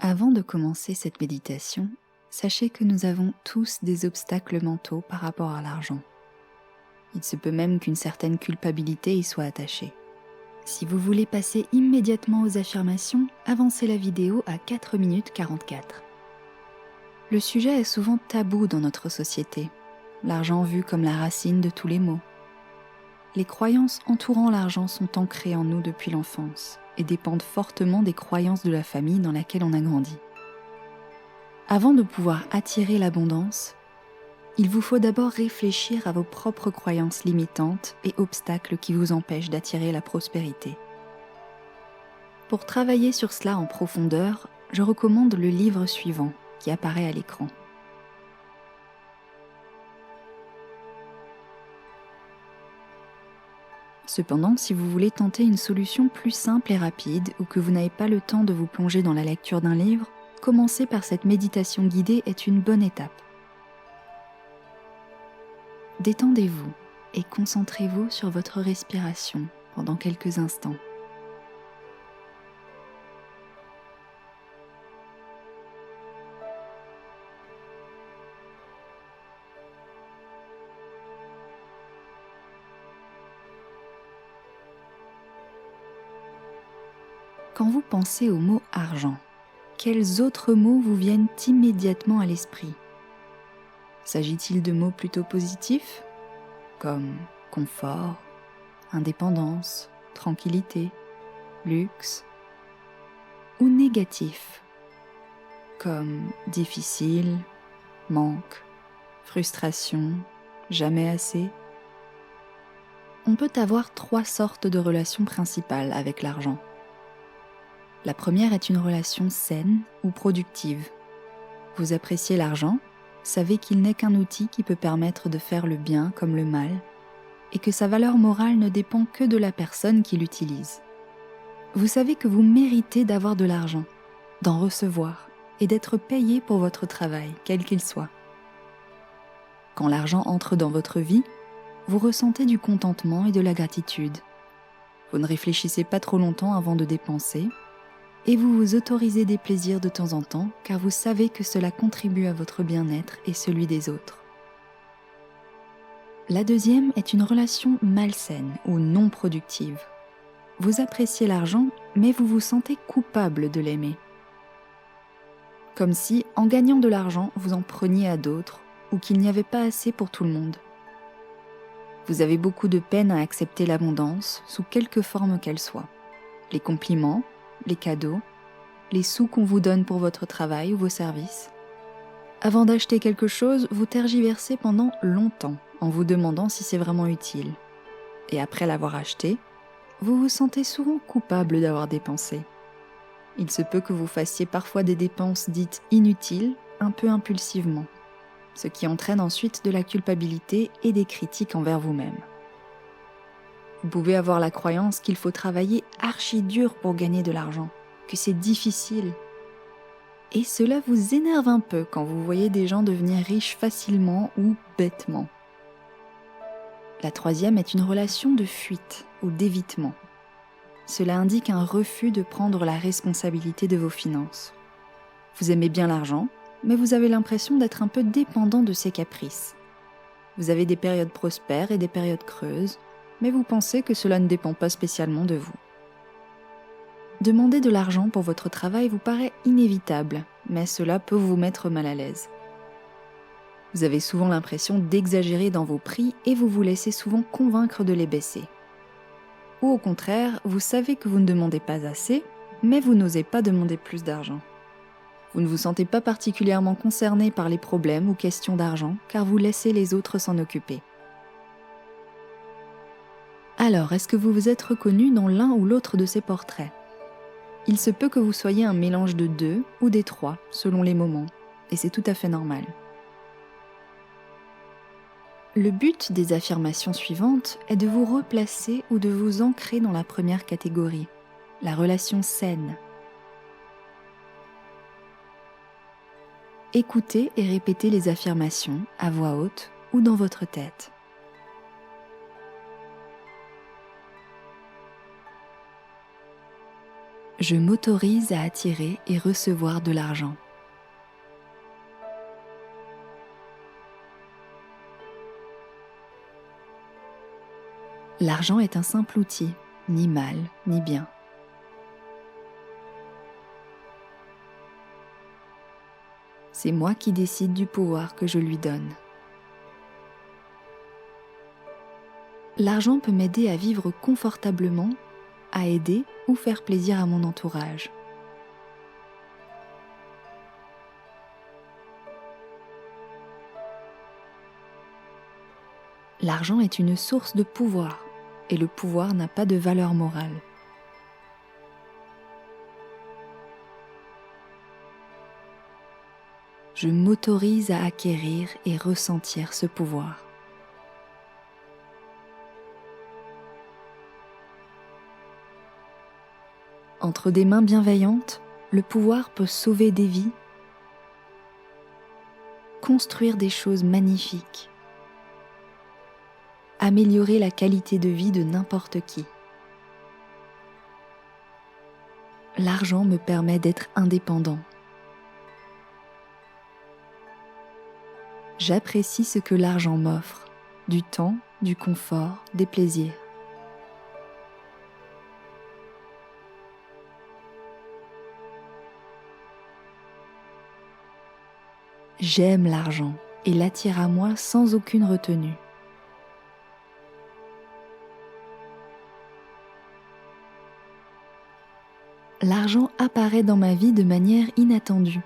Avant de commencer cette méditation, sachez que nous avons tous des obstacles mentaux par rapport à l'argent. Il se peut même qu'une certaine culpabilité y soit attachée. Si vous voulez passer immédiatement aux affirmations, avancez la vidéo à 4 minutes 44. Le sujet est souvent tabou dans notre société, l'argent vu comme la racine de tous les maux. Les croyances entourant l'argent sont ancrées en nous depuis l'enfance et dépendent fortement des croyances de la famille dans laquelle on a grandi. Avant de pouvoir attirer l'abondance, il vous faut d'abord réfléchir à vos propres croyances limitantes et obstacles qui vous empêchent d'attirer la prospérité. Pour travailler sur cela en profondeur, je recommande le livre suivant qui apparaît à l'écran. Cependant, si vous voulez tenter une solution plus simple et rapide ou que vous n'avez pas le temps de vous plonger dans la lecture d'un livre, commencer par cette méditation guidée est une bonne étape. Détendez-vous et concentrez-vous sur votre respiration pendant quelques instants. Quand vous pensez au mot argent, quels autres mots vous viennent immédiatement à l'esprit ? S'agit-il de mots plutôt positifs, comme confort, indépendance, tranquillité, luxe, ou négatifs, comme difficile, manque, frustration, jamais assez ? On peut avoir 3 sortes de relations principales avec l'argent. La première est une relation saine ou productive. Vous appréciez l'argent, savez qu'il n'est qu'un outil qui peut permettre de faire le bien comme le mal, et que sa valeur morale ne dépend que de la personne qui l'utilise. Vous savez que vous méritez d'avoir de l'argent, d'en recevoir et d'être payé pour votre travail, quel qu'il soit. Quand l'argent entre dans votre vie, vous ressentez du contentement et de la gratitude. Vous ne réfléchissez pas trop longtemps avant de dépenser, et vous vous autorisez des plaisirs de temps en temps car vous savez que cela contribue à votre bien-être et celui des autres. La deuxième est une relation malsaine ou non productive. Vous appréciez l'argent, mais vous vous sentez coupable de l'aimer. Comme si, en gagnant de l'argent, vous en preniez à d'autres ou qu'il n'y avait pas assez pour tout le monde. Vous avez beaucoup de peine à accepter l'abondance, sous quelque forme qu'elle soit. Les compliments, les cadeaux, les sous qu'on vous donne pour votre travail ou vos services. Avant d'acheter quelque chose, vous tergiversez pendant longtemps en vous demandant si c'est vraiment utile. Et après l'avoir acheté, vous vous sentez souvent coupable d'avoir dépensé. Il se peut que vous fassiez parfois des dépenses dites inutiles, un peu impulsivement, ce qui entraîne ensuite de la culpabilité et des critiques envers vous-même. Vous pouvez avoir la croyance qu'il faut travailler archi dur pour gagner de l'argent, que c'est difficile. Et cela vous énerve un peu quand vous voyez des gens devenir riches facilement ou bêtement. La troisième est une relation de fuite ou d'évitement. Cela indique un refus de prendre la responsabilité de vos finances. Vous aimez bien l'argent, mais vous avez l'impression d'être un peu dépendant de ses caprices. Vous avez des périodes prospères et des périodes creuses, mais vous pensez que cela ne dépend pas spécialement de vous. Demander de l'argent pour votre travail vous paraît inévitable, mais cela peut vous mettre mal à l'aise. Vous avez souvent l'impression d'exagérer dans vos prix et vous vous laissez souvent convaincre de les baisser. Ou au contraire, vous savez que vous ne demandez pas assez, mais vous n'osez pas demander plus d'argent. Vous ne vous sentez pas particulièrement concerné par les problèmes ou questions d'argent, car vous laissez les autres s'en occuper. Alors, est-ce que vous vous êtes reconnu dans l'un ou l'autre de ces portraits ? Il se peut que vous soyez un mélange de 2 ou des 3, selon les moments, et c'est tout à fait normal. Le but des affirmations suivantes est de vous replacer ou de vous ancrer dans la première catégorie, la relation saine. Écoutez et répétez les affirmations à voix haute ou dans votre tête. Je m'autorise à attirer et recevoir de l'argent. L'argent est un simple outil, ni mal, ni bien. C'est moi qui décide du pouvoir que je lui donne. L'argent peut m'aider à vivre confortablement, à aider ou faire plaisir à mon entourage. L'argent est une source de pouvoir, et le pouvoir n'a pas de valeur morale. Je m'autorise à acquérir et ressentir ce pouvoir. Entre des mains bienveillantes, le pouvoir peut sauver des vies, construire des choses magnifiques, améliorer la qualité de vie de n'importe qui. L'argent me permet d'être indépendant. J'apprécie ce que l'argent m'offre, du temps, du confort, des plaisirs. J'aime l'argent et l'attire à moi sans aucune retenue. L'argent apparaît dans ma vie de manière inattendue.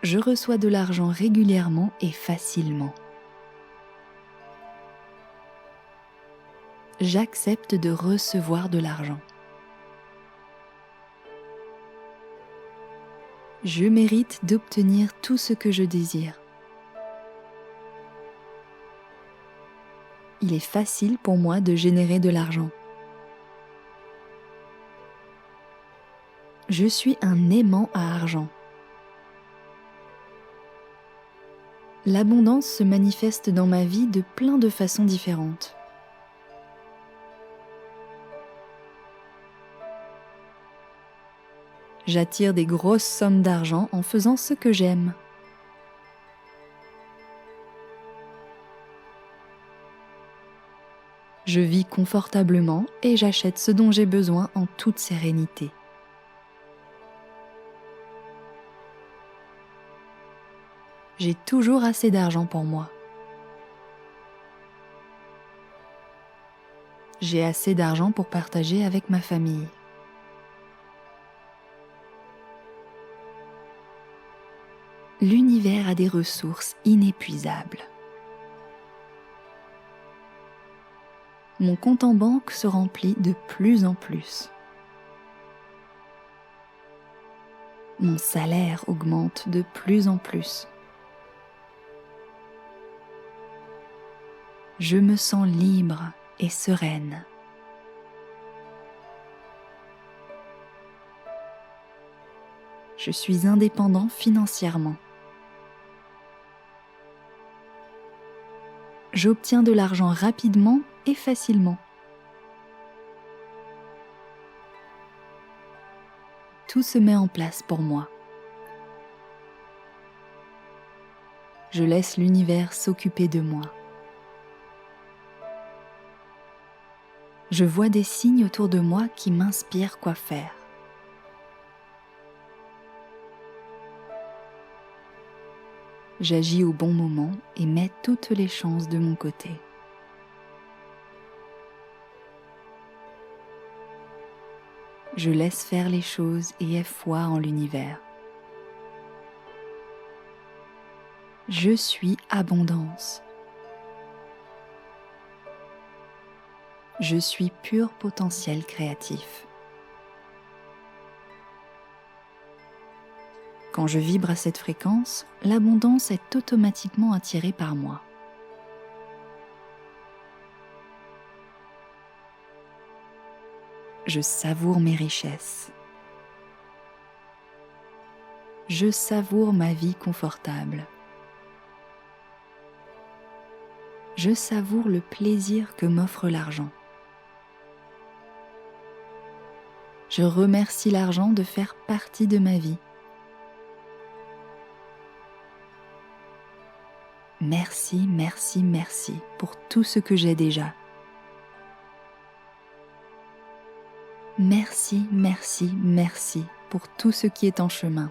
Je reçois de l'argent régulièrement et facilement. J'accepte de recevoir de l'argent. Je mérite d'obtenir tout ce que je désire. Il est facile pour moi de générer de l'argent. Je suis un aimant à argent. L'abondance se manifeste dans ma vie de plein de façons différentes. J'attire des grosses sommes d'argent en faisant ce que j'aime. Je vis confortablement et j'achète ce dont j'ai besoin en toute sérénité. J'ai toujours assez d'argent pour moi. J'ai assez d'argent pour partager avec ma famille. L'univers a des ressources inépuisables. Mon compte en banque se remplit de plus en plus. Mon salaire augmente de plus en plus. Je me sens libre et sereine. Je suis indépendant financièrement. J'obtiens de l'argent rapidement et facilement. Tout se met en place pour moi. Je laisse l'univers s'occuper de moi. Je vois des signes autour de moi qui m'inspirent quoi faire. J'agis au bon moment et mets toutes les chances de mon côté. Je laisse faire les choses et ai foi en l'univers. Je suis abondance. Je suis pur potentiel créatif. Quand je vibre à cette fréquence, l'abondance est automatiquement attirée par moi. Je savoure mes richesses. Je savoure ma vie confortable. je savoure le plaisir que m'offre l'argent. Je remercie l'argent de faire partie de ma vie. Merci, merci, merci pour tout ce que j'ai déjà. Merci, merci, merci pour tout ce qui est en chemin.